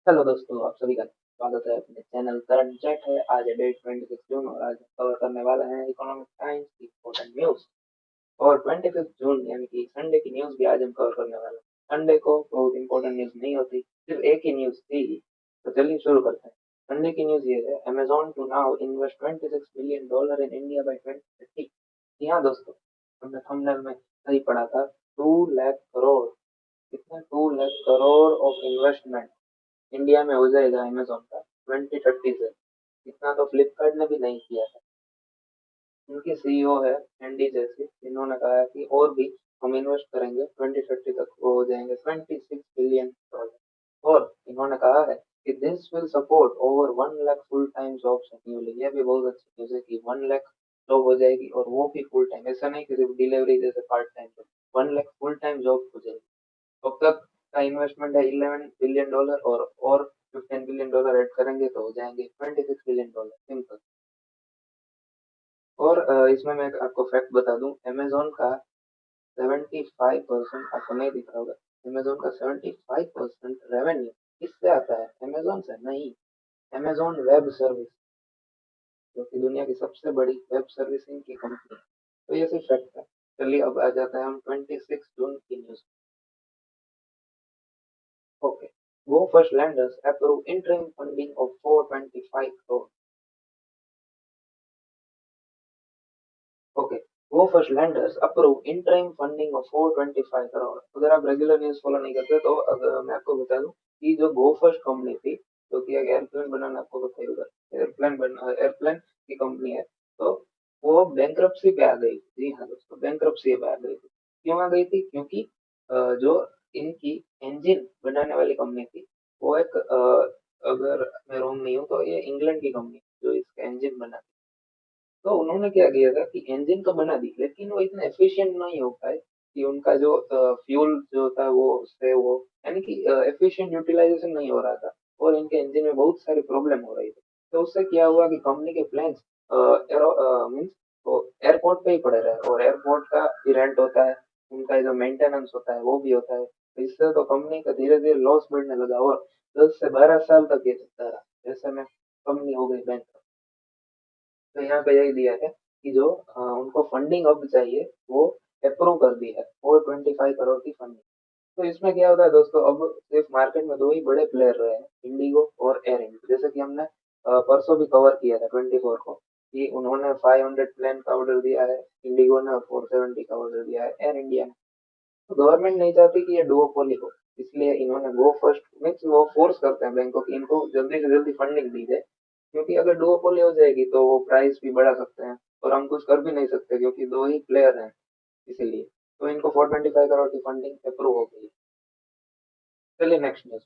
Hello दोस्तों, आप सभी का स्वागत है अपने चैनल करंट चेक है। आज है डेट 26 जून और आज हम कवर करने वाले हैं इकोनॉमिक टाइम्स की इम्पोर्टेंट न्यूज। और 25 जून यानी कि संडे की न्यूज भी आज हम कवर करने वाले हैं। संडे को बहुत इंपॉर्टेंट न्यूज नहीं होती, सिर्फ एक ही न्यूज थी। तो चलिए शुरू करते हैं। संडे की न्यूज ये है, Amazon to now invest $26 billion in India by 2030। जी हाँ दोस्तों, हमने थंबनेल में सही पढ़ा था। 2 लाख करोड़, कितना 2 lakh crore of investment India में हो जाएगा अमेजोन का 2030 से। इतना तो फ्लिपकार्ट ने भी नहीं किया है। उनके सीईओ है एंडी जैसी, इन्होंने कहा है कि और भी हम इन्वेस्ट करेंगे, 2030 तक वो हो जाएंगे $26 बिलियन। और इन्होंने कहा है कि this will support over 1 lakh full time jobs annually. ये भी बहुत अच्छी न्यूज है कि 1 लाख जॉब हो जाएगी और वो भी फुल टाइम, ऐसा नहीं कि सिर्फ डिलीवरी जैसे part time job. 1 lakh full time job हो जाएगी। अब तक का इन्वेस्टमेंट है $11 बिलियन, और $15 बिलियन ऐड करेंगे तो हो जाएंगे $26 बिलियन, सिंपल। और इसमें मैं आपको फैक्ट बता दूं, अमेजोन का 75%, आपको नहीं दिख रहा होगा, अमेजोन का 75% रेवेन्यू किससे आता है? अमेजोन से नहीं, अमेजोन वेब सर्विस, जो कि दुनिया की सबसे बड़ी वेब सर्विसिंग की कंपनी है। तो ये सिर्फ फैक्ट है। चलिए अब आ जाता है हम 26 जून की news. Okay, go first landers approve interim funding of 425 crore. Okay, go first landers approve interim funding of 425 crore. अगर आप रेगुलर न्यूज फॉलो नहीं करते तो अगर मैं आपको बता दूं कि जो गो फर्स्ट कंपनी थी, जो कि एक एयरप्लेन बनाना, आपको बताइए उधर एयरप्लेन की कंपनी है, तो वो बैंक्रप्सी पे आ गई। जी हाँ दोस्तों, बैंक्रप्सी पे आ गई थी। क्यों आ गई थी? क्योंकि जो इनकी इंजन बनाने वाली कंपनी थी, वो एक अगर मैं रॉन्ग नहीं हूँ तो ये इंग्लैंड की कंपनी जो इसका इंजन बना, तो उन्होंने क्या किया था कि इंजन तो बना दी लेकिन वो इतने एफिशिएंट नहीं हो पाए कि उनका जो फ्यूल जो था वो उससे वो, यानी कि एफिशिएंट यूटिलाइजेशन नहीं हो रहा था और इनके इंजन में बहुत सारी प्रॉब्लम हो रही थी। तो उससे क्या हुआ कि कंपनी के प्लेन्स एरो मीन्स वो एयरपोर्ट पे ही पड़े रहे, और एयरपोर्ट का भी रेंट होता है, उनका जो मेंटेनेंस होता है वो भी होता है। तो इससे तो कंपनी का धीरे धीरे लॉस बढ़ने लगा और 10 से 12 साल तक ये चलता रहा, जैसे में कंपनी हो गई बैंक। तो यहाँ पे यही दिया है कि जो उनको फंडिंग अब चाहिए वो अप्रूव कर दी है, 425 करोड़ की फंडिंग। तो इसमें क्या होता है दोस्तों, अब सिर्फ मार्केट में दो ही बड़े प्लेयर रहे हैं, इंडिगो और एयर इंडिया। जैसे कि हमने परसों भी कवर किया था 24 को, कि उन्होंने 500 प्लेन का ऑर्डर दिया है इंडिगो ने, और 470 का ऑर्डर दिया है एयर इंडिया ने। तो गवर्नमेंट नहीं चाहती कि ये डुओपोली हो, इसलिए इन्होंने गो फर्स्ट मीन्स वो फोर्स करते हैं बैंक को कि इनको जल्दी से जल्दी फंडिंग दी जाए। क्योंकि अगर डुओपोली हो जाएगी तो वो प्राइस भी बढ़ा सकते हैं और हम कुछ कर भी नहीं सकते क्योंकि दो ही प्लेयर हैं, इसीलिए। तो इनको 425 करोड़ की फंडिंग अप्रूव हो गई है। चलिए next news.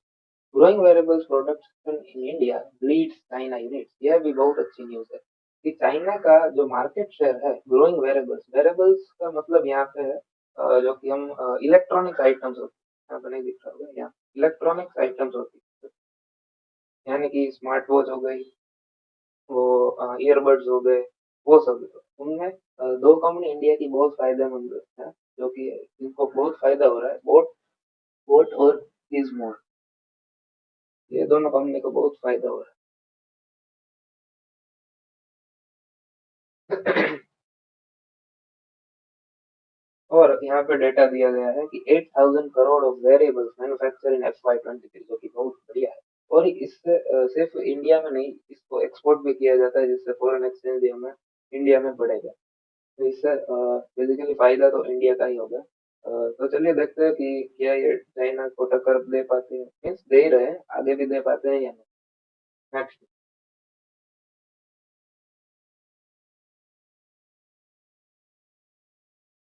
Growing wearables production in India leads China units. यह भी बहुत अच्छी न्यूज है कि चाइना का जो मार्केट शेयर है ग्रोइंग वेरेबल्स, वेरेबल्स का मतलब यहाँ पे है जो कि हम इलेक्ट्रॉनिक आइटम्स होते हैं, यहाँ पे नहीं दिख रहा होगा, यहाँ इलेक्ट्रॉनिक्स आइटम्स होती है, यानी कि स्मार्ट वॉच हो गई, वो ईयरबड्स हो गए, वो सब। उनमें दो कंपनी इंडिया की बहुत फायदेमंद है, जो कि इनको बहुत फायदा हो रहा है, बोट बोट और गीजमोड, ये दोनों कंपनी को बहुत फायदा हो रहा है। और यहाँ पे डेटा दिया गया है कि 8,000 crore of variables manufacture in FY 23, जो कि बहुत बढ़िया है। और इससे सिर्फ इंडिया में नहीं, इसको एक्सपोर्ट भी किया जाता है, जिससे फॉरेन एक्सचेंज भी हमें इंडिया में बढ़ेगा। तो इससे बेसिकली फायदा तो इंडिया का ही होगा। तो चलिए देखते हैं कि क्या ये चाइना को टक्कर दे पाते हैं, मीन्स दे ही रहे हैं, आगे भी दे पाते हैं या नहीं। नेक्स्ट।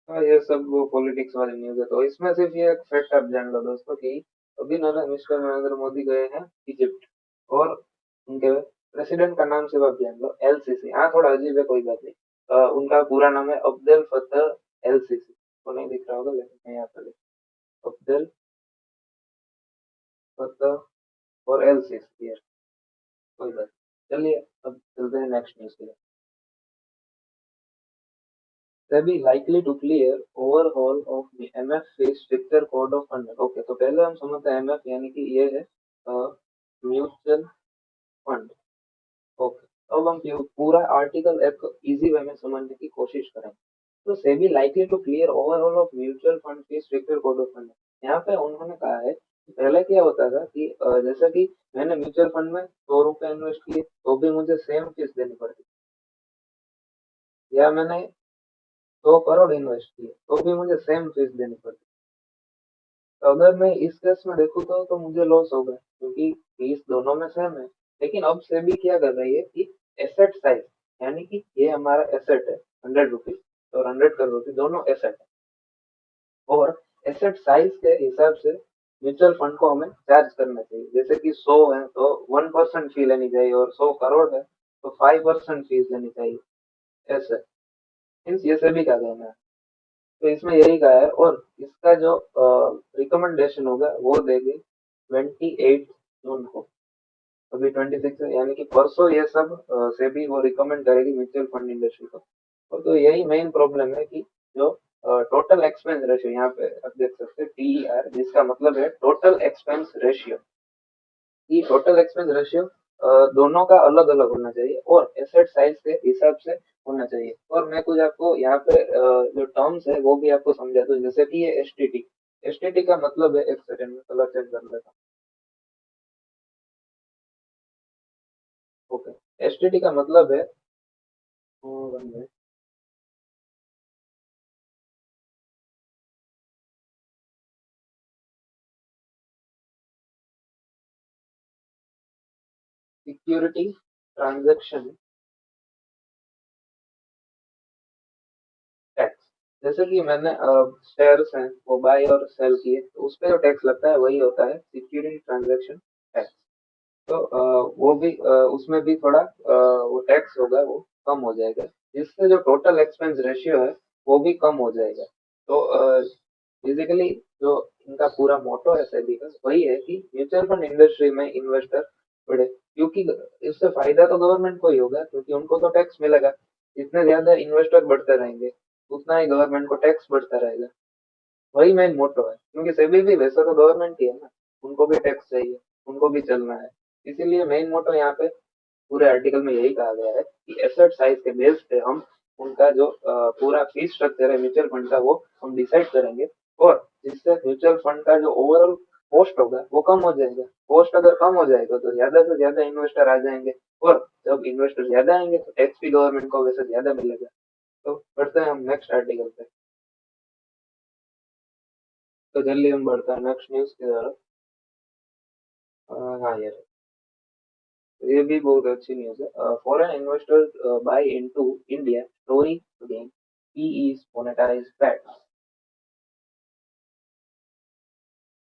हाँ, ये सब वो पॉलिटिक्स वाली न्यूज है, तो इसमें सिर्फ ये एक फैक्ट आप जान लो दोस्तों कि अभी मिस्टर नरेंद्र मोदी गए हैं इजिप्ट, और उनके प्रेसिडेंट का नाम सिर्फ आप जान लो, LCC। हाँ, थोड़ा अजीब है, कोई बात नहीं। उनका पूरा नाम है अब्देल फतह LCC। तो नहीं दिख रहा होगा लेकिन मैं यहाँ पे अब्देल फतह और LCC यार, कोई बात नहीं। चलिए अब चलते हैं नेक्स्ट न्यूज के लिए। SEBI likely to clear overhaul of the MF face stricter code of conduct। Okay, तो पहले हम समझते हैं MF यानी कि ये है म्यूचुअल फंड। ओके, अब हम पूरा आर्टिकल एक इजी वे में समझने की कोशिश करेंगे। तो SEBI likely to clear overall of mutual fund की स्ट्रिक्टर कोड ऑफ फंड। यहाँ पे उन्होंने कहा है कि पहले क्या होता था कि जैसे कि मैंने म्यूचुअल फंड में 100 रुपए इन्वेस्ट किए तो भी मुझे सेम फीस देनी पड़ती, या मैंने 100 करोड़ इन्वेस्ट किए तो भी मुझे सेम फीस देनी पड़ती। तो अगर मैं इस केस में देखूँ तो मुझे लॉस होगा क्योंकि फीस दोनों में सेम है। लेकिन अब सेबी क्या कर रही है कि एसेट साइज, यानी कि ये हमारा एसेट है 100 रुपीज और 100 करोड़ दोनों एसेट है, और एसेट साइज के हिसाब से म्यूचुअल फंड को हमें चार्ज करना चाहिए। जैसे कि 100 है तो 1% फी लेनी चाहिए, और 100 करोड़ है तो 5% फीस लेनी चाहिए। ऐसे मीन्स ये सभी का कहना है। तो इसमें यही कहा है, और इसका जो रिकमेंडेशन होगा वो देगी 28 जून को। अभी 26 है, यानी कि परसों ये सब सेबी वो रिकमेंड करेगी म्यूचुअल फंड इंडस्ट्री को। और तो यही मेन प्रॉब्लम है कि जो टोटल एक्सपेंस रेशियो, यहाँ पे आप देख सकते हैं TER, जिसका मतलब है टोटल एक्सपेंस रेशियो। ये टोटल एक्सपेंस रेशियो दोनों का अलग अलग होना चाहिए और एसेट साइज के हिसाब से होना चाहिए। और मैं कुछ आपको यहाँ पे जो टर्म्स है वो भी आपको समझा दूं, जैसे कि ये एसटीटी। एसटीटी का मतलब है, एक सेकंड में कलर चेंज कर लेता हूँ। ओके, एसटीटी का मतलब है सिक्योरिटी ट्रांजैक्शन टैक्स। जैसे कि मैंने शेयर्स हैं वो बाय और सेल किए तो उस पे जो टैक्स लगता है वही होता है सिक्योरिटी ट्रांजैक्शन टैक्स। तो वो भी उसमें भी थोड़ा वो टैक्स होगा वो कम हो जाएगा, जिससे जो टोटल एक्सपेंस रेशियो है वो भी कम हो जाएगा। तो बेसिकली जो इनका पूरा मोटो है सेबी का वही है कि म्यूचुअल फंड इंडस्ट्री में इन्वेस्टर बढ़े, क्योंकि इससे फायदा तो गवर्नमेंट को ही होगा क्योंकि उनको तो टैक्स मिलेगा। जितने ज्यादा इन्वेस्टर बढ़ते रहेंगे उतना ही गवर्नमेंट को टैक्स बढ़ता रहेगा। वही मेन मोटो है, क्योंकि सेबी भी वैसे तो गवर्नमेंट ही है ना, उनको भी टैक्स चाहिए, उनको भी चलना है। इसीलिए मेन मोटो यहाँ पे पूरे आर्टिकल में यही कहा गया है कि एसेट साइज के बेस पे हम उनका जो पूरा फीस स्ट्रक्चर है म्यूचुअल फंड का वो हम डिसाइड करेंगे, और जिससे म्यूचुअल फंड का जो ओवरऑल कॉस्ट होगा वो कम हो जाएगा। कॉस्ट अगर कम हो जाएगा तो ज्यादा से ज्यादा इन्वेस्टर आ जाएंगे, और जब इन्वेस्टर ज्यादा आएंगे तो टैक्स भी गवर्नमेंट को वैसे ज्यादा मिलेगा। तो बढ़ते हैं हम नेक्स्ट आर्टिकल पे। तो जल्दी हम बढ़ते हैं नेक्स्ट न्यूज की तरफ। हाँ यार, ये भी बहुत अच्छी न्यूज़ है। Foreign investor buy into India story again, he is monetize bat.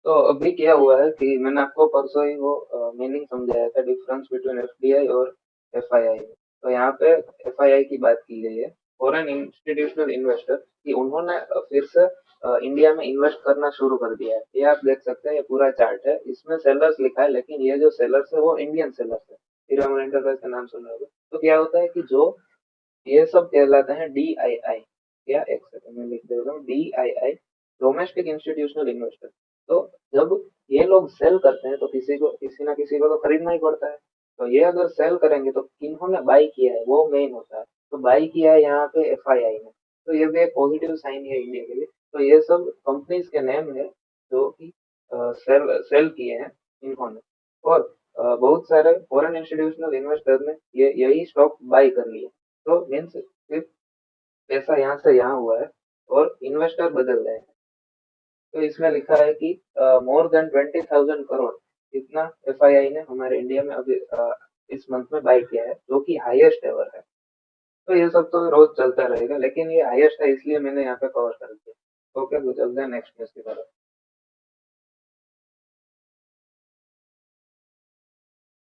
तो अभी क्या हुआ है कि मैंने आपको परसों ही वो मीनिंग समझाया था, डिफरेंस बिटवीन एफडीआई और एफआईआई। तो यहाँ पे एफआईआई की बात की गई है, फॉरेन इंस्टीट्यूशनल इन्वेस्टर, कि उन्होंने फिर से इंडिया में इन्वेस्ट करना शुरू कर दिया है। ये आप देख सकते हैं, ये पूरा चार्ट है, इसमें सेलर्स लिखा है लेकिन ये जो सेलर्स है वो इंडियन सेलर्स है। पिरामल एंटरप्राइज का नाम सुना होगा। तो क्या होता है कि जो ये सब कहलाते हैं DII, या एक सेकंड में लिख देता हूँ, DII, डोमेस्टिक इंस्टीट्यूशनल इन्वेस्टर। तो जब ये लोग सेल करते हैं तो किसी ना किसी को तो खरीदना ही पड़ता है। तो ये अगर सेल करेंगे तो किन्होंने बाई किया है वो मेन होता है। तो बाई किया है यहाँ पे FII ने, तो ये भी एक पॉजिटिव साइन है इंडिया के लिए। तो ये सब कंपनीज के नेम है जो कि सेल सेल किए हैं इन्होंने, और बहुत सारे फॉरेन इंस्टीट्यूशनल इन्वेस्टर ने ये यही स्टॉक बाई कर लिए। तो मीन्स सिर्फ पैसा यहाँ से यहाँ हुआ है और इन्वेस्टर बदल रहे हैं। तो इसमें लिखा है कि मोर देन 20,000 करोड़ इतना FII ने हमारे इंडिया में अभी इस मंथ में बाई किया है, जो कि हाईएस्ट एवर है। तो ये सब तो रोज चलता रहेगा, लेकिन ये हाईएस्ट है इसलिए मैंने यहाँ पे कवर कर दिया। ओके, तो चलते हैं नेक्स्ट न्यूज की तरफ।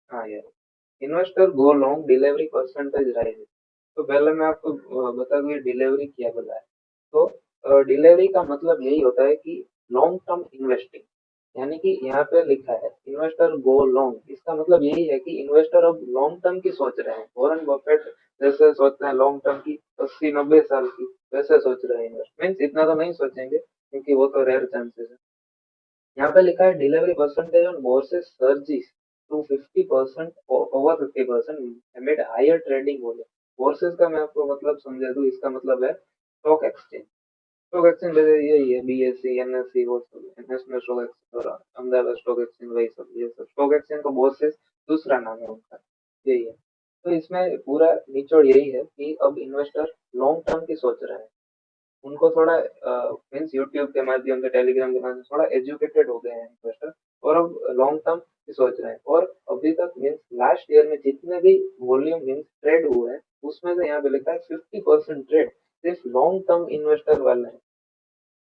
हाँ यार, investor go long delivery percentage rise. तो पहले मैं आपको बता दूं ये डिलीवरी क्या बोला है। तो डिलीवरी का मतलब यही होता है कि लॉन्ग टर्म इन्वेस्टिंग, यानी कि यहाँ पे लिखा है इन्वेस्टर गो लॉन्ग, इसका मतलब यही है कि इन्वेस्टर अब लॉन्ग टर्म की सोच रहे हैं। वॉरेन बफेट जैसे सोचते हैं लॉन्ग टर्म की 80-90 साल की, वैसे सोच रहे हैं इन्वेस्ट, मीन्स इतना तो नहीं सोचेंगे क्योंकि वो तो रेयर चांसेस है। यहाँ पे लिखा है delivery percentage on bourses surges. To 50%, over 50% amid higher trading volume. Forces का मैं आपको मतलब समझा दूं, इसका मतलब है स्टॉक एक्सचेंज। स्टॉक एक्सचेंज जैसे यही है, बीएससी, एनएससी, वो सब नेशनल स्टॉक एक्सचेंज और अहमदाबाद स्टॉक एक्सचेंज, वही सब, ये सब स्टॉक एक्सचेंज का बहुत से दूसरा नाम है उनका, यही है। तो इसमें पूरा निचोड़ यही है कि अब इन्वेस्टर लॉन्ग टर्म की सोच रहे हैं। उनको थोड़ा मीन्स यूट्यूब के माध्यम से, टेलीग्राम के माध्यम से थोड़ा एजुकेटेड हो गए हैं इन्वेस्टर, और अब लॉन्ग टर्म की सोच रहे हैं। और अभी तक मीन्स लास्ट ईयर में जितने भी वॉल्यूम मीन्स ट्रेड हुए हैं, उसमें से यहाँ पे लिखा है 50% ट्रेड सिर्फ लॉन्ग टर्म इन्वेस्टर वाले हैं।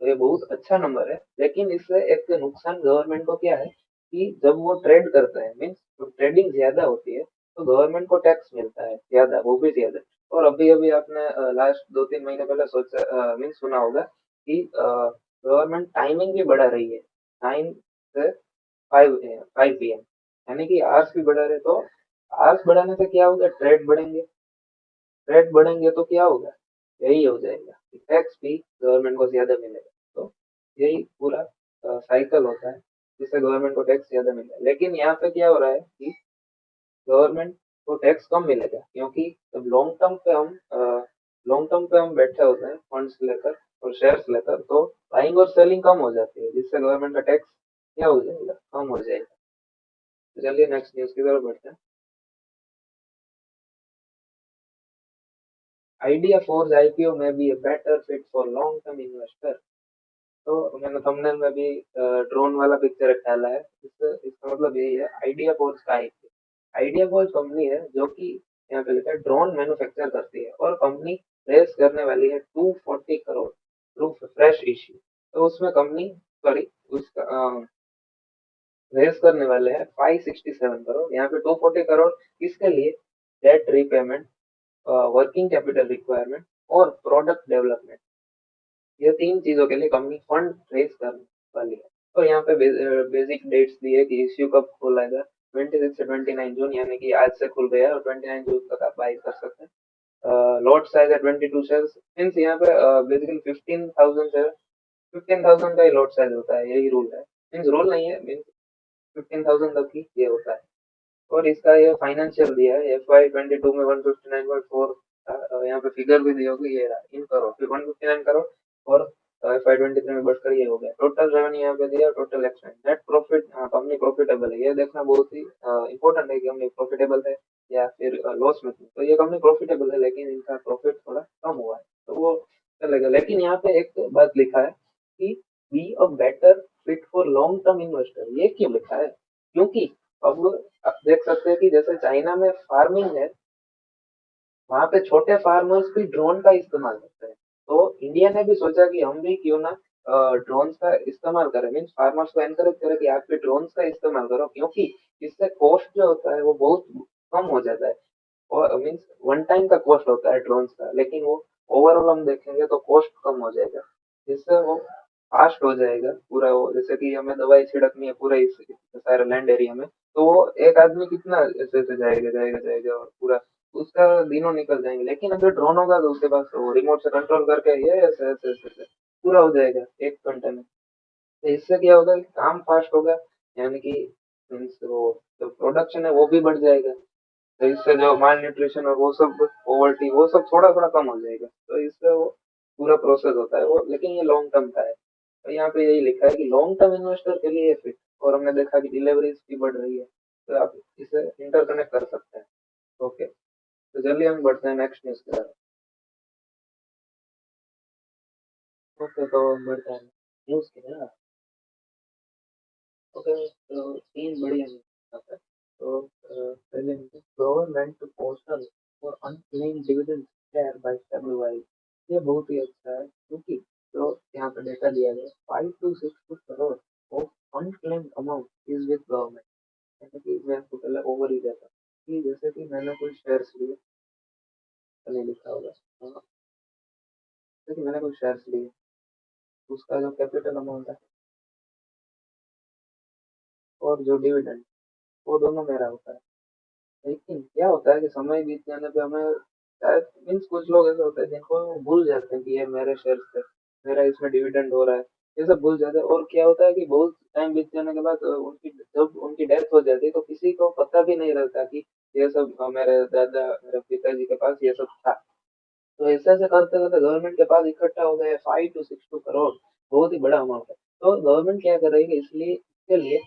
तो ये बहुत अच्छा नंबर है, लेकिन इससे एक नुकसान गवर्नमेंट को क्या है कि जब वो ट्रेड करते हैं मीन्स ट्रेडिंग ज्यादा होती है, तो गवर्नमेंट को टैक्स मिलता है ज्यादा, वो भी ज्यादा। और अभी अभी आपने लास्ट 2-3 महीने पहले सोचा मीन्स सुना होगा कि गवर्नमेंट टाइमिंग भी बढ़ा रही है, 9 से 5 5 PM, यानी कि आवर्स भी बढ़ा रहे। तो आवर्स बढ़ाने से क्या होगा, ट्रेड बढ़ेंगे, रेट बढ़ेंगे तो क्या होगा, यही हो जाएगा, टैक्स भी गवर्नमेंट को ज्यादा मिलेगा। तो यही पूरा साइकिल होता है, जिससे गवर्नमेंट को टैक्स ज्यादा मिलेगा। लेकिन यहाँ पे क्या हो रहा है कि गवर्नमेंट को टैक्स कम मिलेगा, क्योंकि जब लॉन्ग टर्म पे हम बैठे होते हैं फंड्स लेकर और शेयर्स लेकर, तो बाइंग और सेलिंग कम हो जाती है, जिससे गवर्नमेंट का टैक्स क्या हो जाएगा, कम हो जाएगा। तो चलिए नेक्स्ट न्यूज की तरफ बढ़ते हैं। आइडिया फोर्स आईपीओ में be a better fit for long term investor. तो मैंने थंबनेल में भी ड्रोन वाला पिक्चर डाला है, इसका मतलब यही है, आइडिया फोर्स का आईपीओ। आइडिया फोर्स कंपनी है जो कि यहाँ पे लिखा है ड्रोन मैन्युफैक्चर करती है, और कंपनी रेस करने वाली है 240 करोड़ थ्रू फ्रेश इश्यू। तो उसमें कंपनी, सॉरी, उसका रेस करने वाले हैं 567 करोड़। यहाँ पे 240 करोड़ किसके लिए, debt repayment, working capital requirement और प्रोडक्ट डेवलपमेंट, ये तीन चीजों के लिए कंपनी फंड रेज करने वाली है। और यहाँ पे बेसिक डेट्स दी है कि इश्यू कब खोलेगा, 26 से 29 जून, यानी कि आज से खुल गया है और 29 जून तक आप बाई कर सकते हैं। लॉट साइज है 22 शेयर्स, मीन्स यहाँ पे बेसिकली 15,000 का ही लॉट साइज होता है, यही रूल है। मीन्स रूल नहीं है, मीन्स 15,000 तक ही ये होता है। और इसका ये फाइनेंशियल दिया है, FY 22 में 159.4, यहाँ पे फिगर भी दी होगी, ये रहा, इन करोड़, फिर 159 करोड़। और FY 23 में बढ़कर ये हो गया। टोटल रेवेन्यू यहाँ पे दिया, total expense, net profit, company profitable है, ये देखना बहुत ही इंपॉर्टेंट है कि कंपनी प्रॉफिटेबल है या फिर लॉस में थी। तो ये कंपनी प्रॉफिटेबल है, लेकिन इनका प्रॉफिट थोड़ा कम हुआ है, तो वो चलेगा। लेकिन यहाँ पे एक बात लिखा है कि be a better fit for long term investor, ये क्यों लिखा है, क्योंकि अब आप देख सकते हैं कि जैसे चाइना में फार्मिंग है, वहां पे छोटे फार्मर्स भी ड्रोन का इस्तेमाल करते हैं। तो इंडिया ने भी सोचा कि हम भी क्यों ना ड्रोन्स का इस्तेमाल करें, मीन्स फार्मर्स को एनकरेज करें कि आप भी ड्रोन्स का इस्तेमाल करो, क्योंकि इससे कॉस्ट जो होता है वो बहुत कम हो जाता है। और मीन्स वन टाइम का कॉस्ट होता है ड्रोन्स का, लेकिन वो ओवरऑल हम देखेंगे तो कॉस्ट कम हो जाएगा, जिससे वो फास्ट हो जाएगा पूरा। वो जैसे कि हमें दवाई छिड़कनी है पूरा इस सारे लैंड एरिया में, तो वो एक आदमी कितना ऐसे ऐसे जाएगा जाएगा जाएगा, और पूरा उसका दिनों निकल जाएंगे। लेकिन अगर ड्रोन होगा तो उसके पास वो रिमोट से कंट्रोल करके ये ऐसे ऐसे ऐसे ऐसे पूरा हो जाएगा 1 घंटे में। तो इससे क्या होगा कि काम फास्ट होगा, यानी कि मीन्स वो जो प्रोडक्शन है वो भी बढ़ जाएगा। तो इससे जो माल न्यूट्रिशन और वो सब पॉवर्टी वो सब थोड़ा थोड़ा कम हो जाएगा। तो इससे वो पूरा प्रोसेस होता है वो, लेकिन ये लॉन्ग टर्म का है। तो यहाँ पे यही लिखा है कि लॉन्ग टर्म इन्वेस्टर के लिए फिट। और हमने देखा कि डिलीवरीज भी बढ़ रही है, तो आप इसे इंटरकनेक्ट कर सकते हैं। ओके, तो चलिए हम बढ़ते हैं नेक्स्ट न्यूज की तरफ। ओके, तो बढ़ते हैं न्यूज की तरफ। ओके, तो तीन बढ़िया न्यूज है। तो पहले गवर्नमेंट पोर्टल और अनक्लेम डिविडेंड शेयर बाय फरवरी, ये बहुत ही अच्छा है, क्योंकि जो यहाँ पे डेटा दिया गया 5 to 6 crore of unclaimed amount is with government. जैसे कि मैं आपको पहले ओवर ही देता कि जैसे कि मैंने कोई शेयर्स लिए, पहले लिखा होगा, हाँ, जैसे कि मैंने कोई शेयर्स लिए, उसका जो कैपिटल अमाउंट है और जो डिविडेंड, वो दोनों मेरा होता है। लेकिन क्या होता है कि समय बीत जाने पे हमें शायद मीन्स कुछ लोग ऐसे होते हैं जिनको वो भूल जाते हैं कि ये मेरे शेयर थे, मेरा इसमें डिविडेंड हो रहा है, ये सब भूल जाते हैं। और क्या होता है कि बहुत टाइम बीत जाने के बाद उनकी जब उनकी डेथ हो जाती है तो किसी को पता भी नहीं रहता कि ये सब मेरे दादा मेरे पिताजी के पास ये सब था। तो ऐसे ऐसे करते करते गवर्नमेंट के पास इकट्ठा हो गया 5 to 6 करोड़, बहुत ही बड़ा अमाउंट है। तो गवर्नमेंट क्या करेगी इसलिए इसके लिए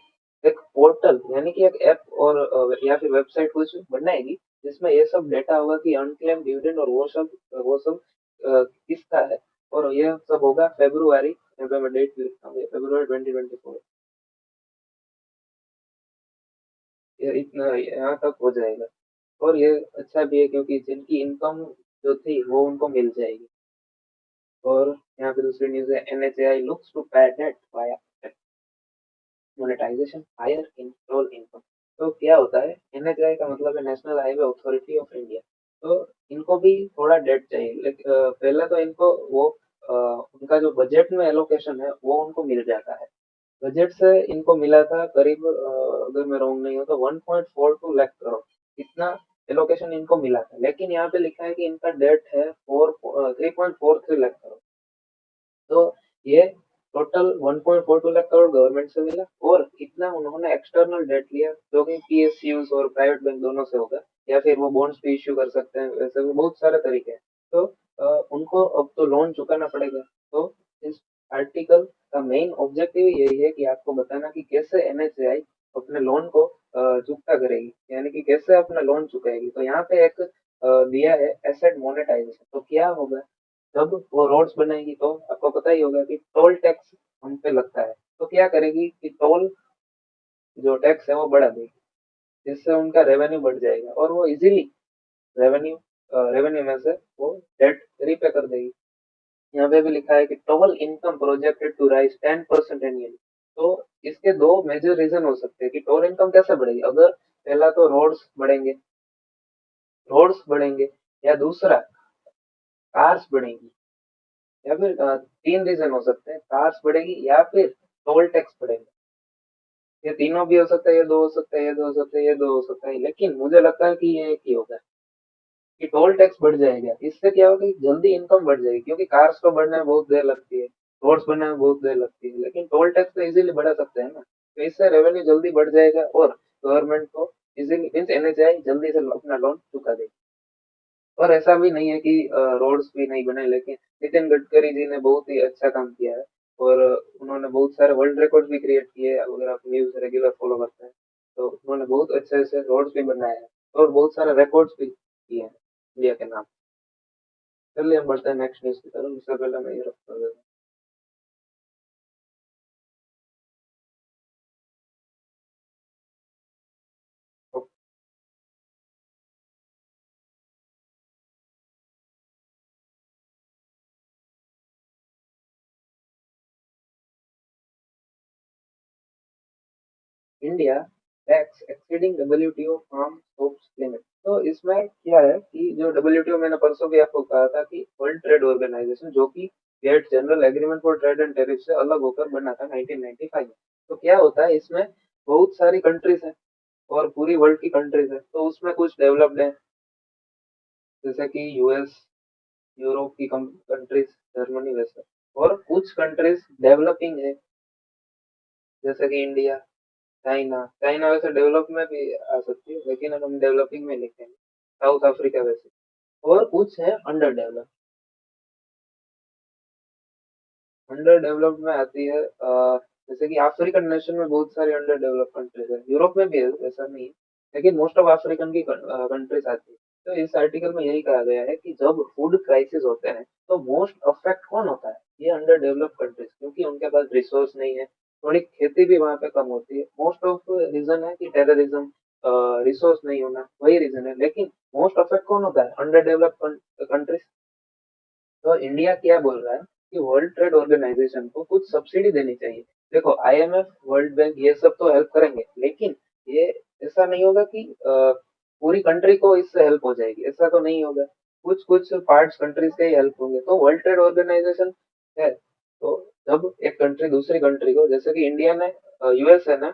एक पोर्टल यानी कि एक ऐप और या फिर वेबसाइट कुछ बनाएगी जिसमें ये सब डेटा होगा कि अनक्लेम डिविडेंड और वो सब किसका है। और ये सब होगा फेब्रुआरी, यहाँ पे मैं डेट लिखता हूँ, फेब्रुआरी 2024। ये इतना यहाँ तक हो जाएगा। और ये अच्छा भी है क्योंकि जिनकी इनकम जो थी वो उनको मिल जाएगी। और यहाँ पे दूसरी न्यूज है, NHAI looks to pad debt via monetization higher in toll income. तो क्या होता है, NHAI का मतलब है national highway authority of India. तो इनको भी थोड़ा डेट चाहिए, लेकिन पहले तो इनको वो उनका जो बजट में एलोकेशन है वो उनको मिल जाता है। बजट से इनको मिला था करीब अगर मैं रॉन्ग नहीं हूँ तो 1.42 लाख करोड़, इतना एलोकेशन इनको मिला था। लेकिन यहाँ पे लिखा है कि इनका डेट है 3.43 लाख करोड़। तो ये टोटल 1.42 लाख करोड़ गवर्नमेंट से मिला, और इतना उन्होंने एक्सटर्नल डेट लिया जो कि PSUs और प्राइवेट बैंक दोनों से होगा, या फिर वो बॉन्ड्स भी इश्यू कर सकते हैं, वैसे भी बहुत सारे तरीके हैं। तो उनको अब तो लोन चुकाना पड़ेगा। तो इस आर्टिकल का मेन ऑब्जेक्टिव यही है कि आपको बताना कि कैसे NHAI अपने लोन को चुकता करेगी, यानी कि कैसे अपना लोन चुकाएगी। तो यहाँ पे एक दिया है एसेट मोनेटाइजेशन। तो क्या होगा, जब वो रोड्स बनाएगी तो आपको पता ही होगा कि टोल टैक्स हम पे लगता है। तो क्या करेगी कि टोल जो टैक्स है वो बढ़ा देगी, जिससे उनका रेवेन्यू बढ़ जाएगा और वो इजीली रेवेन्यू रेवेन्यू में से वो डेट रीपे कर देगी। यहाँ पे भी लिखा है कि total income projected to rise 10% annually. तो इसके दो मेजर रीजन हो सकते हैं कि टोल इनकम कैसे बढ़ेगी। अगर पहला तो रोड्स बढ़ेंगे, या दूसरा कार्स बढ़ेंगी, या फिर तीन रीजन हो सकते हैं, कार्स बढ़ेगी या फिर टोल टैक्स बढ़ेगा। ये तीनों भी हो सकता है, ये दो हो सकता है, ये दो हो सकता है, ये दो हो सकता है, लेकिन मुझे लगता है कि ये एक ही होगा कि टोल टैक्स बढ़ जाएगा। इससे क्या होगा कि जल्दी इनकम बढ़ जाएगी, क्योंकि कार्स को बढ़ने में बहुत देर लगती है, रोड्स बनने में बहुत देर लगती है, लेकिन टोल टैक्स तो इजीली बढ़ा सकते हैं ना। तो इससे रेवेन्यू जल्दी बढ़ जाएगा और गवर्नमेंट को इजीली मीन्स NHAI जल्दी से अपना लोन चुका देगी। और ऐसा भी नहीं है कि रोड्स भी नहीं बने, लेकिन नितिन गडकरी जी ने बहुत ही अच्छा काम किया है। और उन्होंने बहुत सारे वर्ल्ड रिकॉर्ड भी क्रिएट किए हैं। अगर आप न्यूज रेगुलर फॉलो करते हैं तो उन्होंने बहुत अच्छे अच्छे रोड्स भी बनाए हैं और बहुत सारे रिकॉर्ड्स भी किए हैं इंडिया के नाम। चलिए हम बढ़ते हैं नेक्स्ट न्यूज की तरफ, उससे पहले मैं ये रखता हूँ। India tax exceeding WTO farm scopes limit. तो इसमें क्या है कि जो WTO, मैंने परसों भी आपको कहा था कि वर्ल्ड ट्रेड ऑर्गेनाइजेशन, जो कि GATT general agreement for trade and tariff से अलग होकर बना था 1995 में। तो क्या होता है इसमें, बहुत सारी कंट्रीज हैं और पूरी वर्ल्ड की कंट्रीज है। तो उसमें कुछ डेवलप्ड है जैसे कि US, यूरोप की कंट्रीज, जर्मनी वैसे। और कुछ कंट्रीज डेवलपिंग है जैसे कि इंडिया, चाइना। चाइना वैसे डेवलप में भी आ सकती है, लेकिन हम डेवलपिंग में लिखेंगे। साउथ अफ्रीका वैसे। और कुछ है अंडर डेवलप। अंडर डेवलप में आती है जैसे कि अफ्रीकन नेशन में बहुत सारी अंडर डेवलप कंट्रीज है, यूरोप में भी है ऐसा नहीं है, लेकिन मोस्ट ऑफ अफ्रीकन की कंट्रीज आती है। तो इस आर्टिकल में यही कहा गया है कि जब फूड क्राइसिस होते हैं तो मोस्ट अफेक्ट कौन होता है, ये अंडर डेवलप कंट्रीज, क्योंकि उनके पास रिसोर्स नहीं है। थोड़ी खेती भी वहां पे कम होती है। मोस्ट ऑफ रीजन है कि टेररिज्म, रिसोर्स नहीं होना, वही रीजन है। लेकिन मोस्ट अफेक्ट कौन होता है, अंडर डेवलप कंट्रीज। तो इंडिया क्या बोल रहा है कि वर्ल्ड ट्रेड ऑर्गेनाइजेशन को कुछ सब्सिडी देनी चाहिए। देखो IMF, वर्ल्ड बैंक ये सब तो हेल्प करेंगे, लेकिन ये ऐसा नहीं होगा कि पूरी कंट्री को इससे हेल्प हो जाएगी, ऐसा तो नहीं होगा। कुछ कुछ पार्ट्स कंट्रीज के ही हेल्प होंगे। तो वर्ल्ड ट्रेड ऑर्गेनाइजेशन है, तो जब एक कंट्री दूसरी कंट्री को, जैसे कि इंडिया ने, US है ना,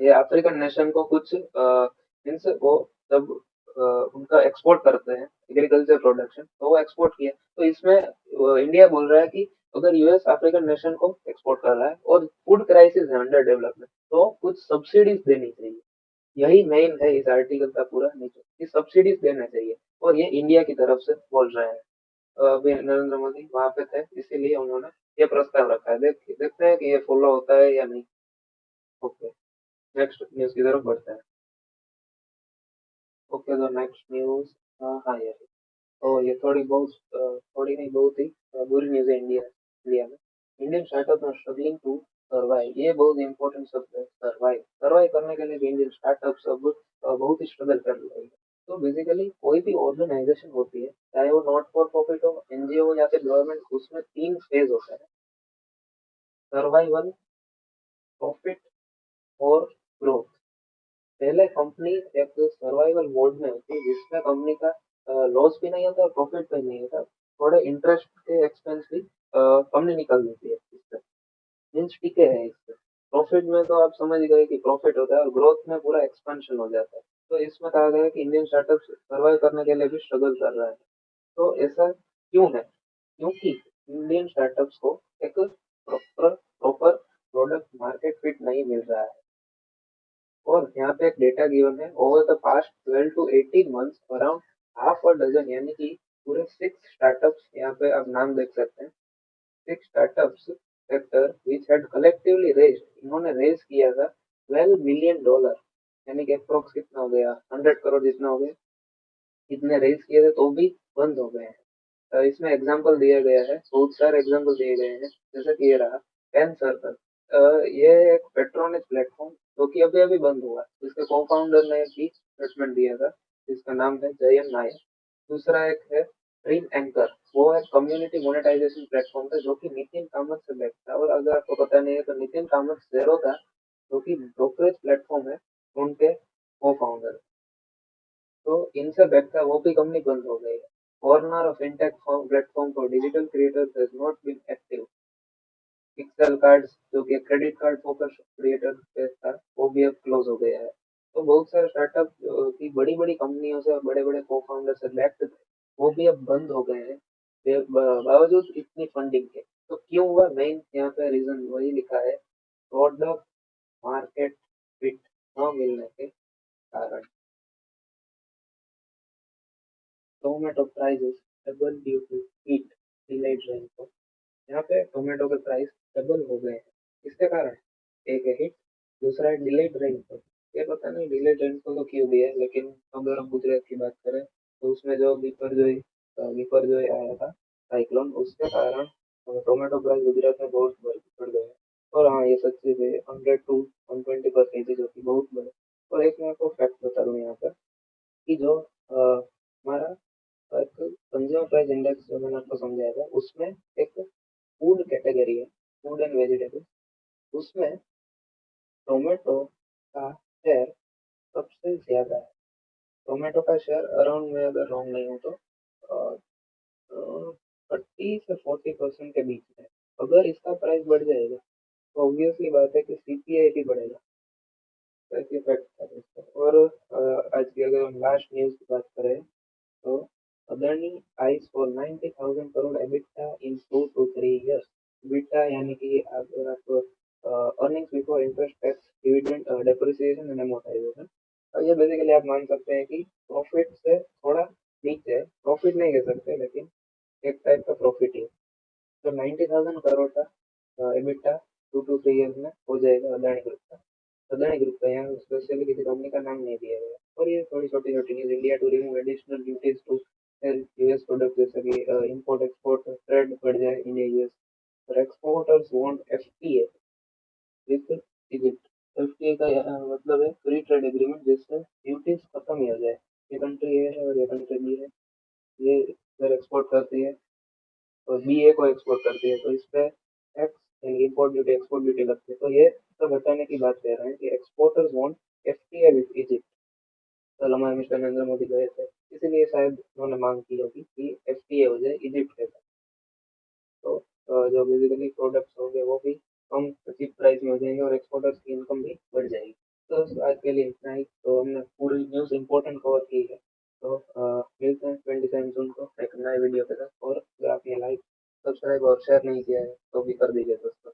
ये अफ्रीकन नेशन को कुछ मीन्स वो जब उनका एक्सपोर्ट करते हैं एग्रीकल्चर प्रोडक्शन, तो वो एक्सपोर्ट किया। तो इसमें इंडिया बोल रहा है कि अगर यूएस अफ्रीकन नेशन को एक्सपोर्ट कर रहा है और फूड क्राइसिस है, अंडर डेवलपमेंट, तो कुछ सब्सिडीज देनी चाहिए। यही मेन है इस आर्टिकल का पूरा नीचे कि सब्सिडीज देना चाहिए। और ये इंडिया की तरफ से बोल रहे हैं, अभी नरेंद्र मोदी वहां पे थे, इसीलिए उन्होंने ये प्रस्ताव रखा है। देखते हैं कि ये फॉलो होता है या नहीं। ओके, नेक्स्ट न्यूज की तरफ बढ़ते हैं। ओके, तो नेक्स्ट न्यूज, हाँ ये, तो ये थोड़ी बहुत थोड़ी नहीं बहुत ही बुरी न्यूज है। इंडिया में Indian startup are struggling to survive. ये बहुत इंपॉर्टेंट शब्द है, सर्वाइव। सर्वाइव करने के लिए भी इंडियन स्टार्टअप सब बहुत ही स्ट्रगल कर रहे हैं। तो बेसिकली कोई भी ऑर्गेनाइजेशन होती है, चाहे वो नॉट फॉर प्रॉफिट हो, एनजीओ या फिर गवर्नमेंट, उसमें तीन फेज होता है: सर्वाइवल, प्रॉफिट और ग्रोथ। पहले कंपनी एक सर्वाइवल मोड में होती है, जिसमें कंपनी का लॉस भी नहीं होता और प्रॉफिट भी नहीं होता। थोड़े इंटरेस्ट के एक्सपेंस भी कंपनी निकाल देती है इससे, मीन्स टिके है इससे। प्रॉफिट में तो आप समझ गए कि प्रॉफिट होता है, और ग्रोथ में पूरा एक्सपेंशन हो जाता है। तो इसमें कहा गया है कि इंडियन स्टार्टअप सर्वाइव करने के लिए भी स्ट्रगल कर रहा है। तो ऐसा क्यों है? क्योंकि इंडियन स्टार्टअप्स को एक proper proper product market fit नहीं मिल रहा है। और यहाँ पे एक डेटा गिवन है, over the past 12 to 18 months around half a dozen, यानी कि पूरे 6 स्टार्टअप्स, यहाँ पे आप नाम देख सकते हैं, 6 startups sector which had collectively raised, इन्होंने रेज किया था $12 मिलियन, यानी कि अप्रोक्स कितना हो गया, 100 करोड़ जितना हो गया। इतने रेज किए थे तो भी बंद हो गए हैं। इसमें एग्जाम्पल दिया गया है, बहुत सारे एग्जाम्पल दिए गए हैं, जैसे कि ये रहा पेन सर्कल। ये एक पेट्रोनेट प्लेटफॉर्म जो कि अभी अभी बंद हुआ, इसके को फाउंडर ने भी स्टेटमेंट दिया था, जिसका नाम है जयन नायर। दूसरा एक है ड्रीम एंकर, वो एक कम्युनिटी मोनेटाइजेशन प्लेटफॉर्म था जो कि नितिन कामत से बैक था। और अगर आपको पता नहीं है तो नितिन कामत जेरो था, जो कि ब्रोकरेज प्लेटफॉर्म है, उनके को फाउंडर। तो इनसे बेहतर वो भी कंपनी बंद हो गई है। Corner of intech platform for digital creators has not been active. Pixel cards जो कि क्रेडिट कार्ड फोकस क्रिएटर पे था, वो भी अब क्लोज हो गया है। तो बहुत सारे स्टार्टअप की बड़ी बड़ी कंपनियों से, बड़े बड़े को फाउंडर से बैक्ड थे, वो भी अब बंद हो गए हैं बावजूद इतनी फंडिंग के। तो क्यों हुआ? मेन यहाँ पे रीजन वही लिखा है, प्रोडक्ट मार्केट फिट न मिलने के कारण। Tomato prices double due to heat delayed rainfall. यहाँ पे टोमेटो के प्राइस डबल हो गए हैं, किसके कारण? एक है हिट, दूसरा है डिलेड रेनफॉल। ये पता नहीं डिलेड रेनफॉल तो क्यों दिया है, लेकिन अगर हम गुजरात की बात करें तो उसमें जो बिपरजोय आया था साइक्लोन, उसके कारण टोमेटो प्राइस गुजरात में बहुत बढ़ गए हैं। और हाँ, ये सच्ची है, 100 to 120 पर केजी, जो कि बहुत बड़े। और एक मैं आपको फैक्ट बता दूँ यहाँ पर, कि जो हमारा एक कंज्यूमर प्राइस इंडेक्स जो मैंने आपको समझाया था, उसमें एक फूड कैटेगरी है, फूड एंड वेजिटेबल। उसमें टोमेटो का शेयर सबसे ज्यादा है। टोमेटो का शेयर अराउंड, में अगर रॉन्ग नहीं हूँ तो 30 से 40% के बीच में। अगर इसका प्राइस बढ़ जाएगा तो ऑब्वियसली बात है कि सीपीआई भी बढ़ेगा। तो ऐसे इफेक्ट है इसका। और आज की अगर हम लास्ट न्यूज की बात करें, तो Adani eyes for 90,000 crore EBITDA in 2 to 3 years। EBITDA यानी कि अगर आप earnings before interest tax dividend depreciation and amortisation, ये बेसिकली आप मान सकते हैं कि प्रॉफिट से थोड़ा नीचे है। प्रॉफिट नहीं कह सकते, लेकिन एक टाइप का प्रॉफिट ही है। तो 90,000 करोड़ का EBITDA 2 to 3 ईयर्स में हो जाएगा अदानी ग्रुप का। अदानी ग्रुप का, यहाँ स्पेशली किसी कंपनी का नाम नहीं दिया गया। और ये थोड़ी छोटी छोटी news, India to remove additional duties to US product, जैसे कि इंपोर्ट एक्सपोर्ट ट्रेड बढ़ जाए इंडिया यूएस। और exporters want FTA with Egypt. FTA का मतलब है फ्री ट्रेड एग्रीमेंट, जिससे ड्यूटीज खत्म ही हो जाए। ये कंट्री ए है और ये कंट्री बी है। ये इधर एक्सपोर्ट करती है और बीए को एक्सपोर्ट करती है, तो इस पे टैक्स यानी इम्पोर्ट ड्यूटी एक्सपोर्ट ड्यूटी लगती है। तो ये सब हटाने की बात कह रहे हैं कि exporters want FTA with Egypt. कल हमारे मिस्टर नरेंद्र मोदी गए थे, इसीलिए शायद उन्होंने मांग की होगी कि एफटीए हो जाए इजिप्ट के साथ। तो जो बेसिकली प्रोडक्ट्स होंगे वो भी कम चीप प्राइस में हो जाएंगे और एक्सपोर्टर्स की इनकम भी बढ़ जाएगी। तो आज के लिए इतना ही। तो हमने पूरी न्यूज़ इंपॉर्टेंट कवर की है। तो मिलते हैं 27 जून को एक नए वीडियो के साथ। और अगर आप ये लाइक सब्सक्राइब और शेयर नहीं किया है तो भी कर दीजिए दोस्तों।